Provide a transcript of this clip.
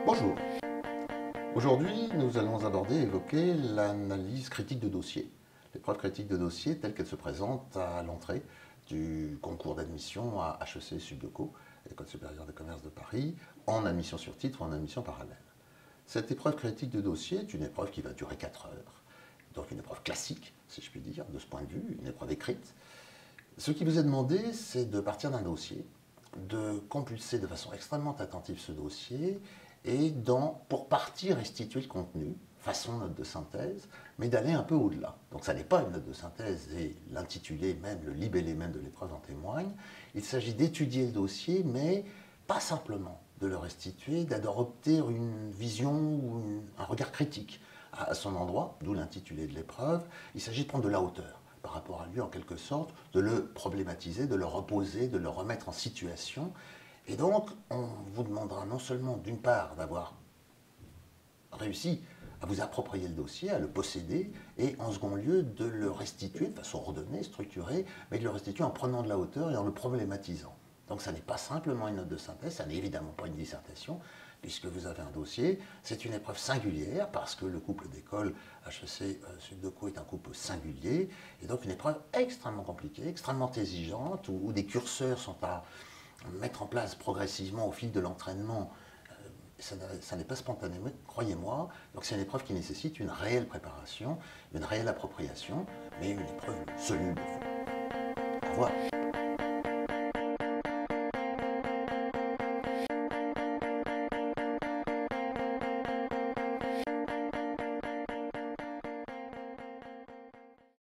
Bonjour. Aujourd'hui, nous allons aborder et évoquer l'analyse critique de dossier. L'épreuve critique de dossier telle qu'elle se présente à l'entrée du concours d'admission à HEC Subdeco, École supérieure de commerce de Paris, en admission sur titre ou en admission parallèle. Cette épreuve critique de dossier est une épreuve qui va durer 4 heures. Donc une épreuve classique, si je puis dire, de ce point de vue, une épreuve écrite. Ce qui vous est demandé, c'est de partir d'un dossier, de compulser de façon extrêmement attentive ce dossier et pour partie restituer le contenu, façon note de synthèse, mais d'aller un peu au-delà. Donc ça n'est pas une note de synthèse et l'intitulé même, le libellé même de l'épreuve en témoigne. Il s'agit d'étudier le dossier, mais pas simplement de le restituer, d'adopter une vision ou un regard critique à son endroit, d'où l'intitulé de l'épreuve. Il s'agit de prendre de la hauteur par rapport à lui en quelque sorte, de le problématiser, de le reposer, de le remettre en situation. Et donc, on vous demandera non seulement d'une part d'avoir réussi à vous approprier le dossier, à le posséder, et en second lieu de le restituer de façon ordonnée, structurée, mais de le restituer en prenant de la hauteur et en le problématisant. Donc ça n'est pas simplement une note de synthèse, ça n'est évidemment pas une dissertation, puisque vous avez un dossier. C'est une épreuve singulière, parce que le couple d'école HEC Subdeco est un couple singulier, et donc une épreuve extrêmement compliquée, extrêmement exigeante, où des curseurs sont à mettre en place progressivement au fil de l'entraînement. Ça n'est pas spontané, croyez-moi. Donc c'est une épreuve qui nécessite une réelle préparation, une réelle appropriation, mais une épreuve soluble. Au revoir.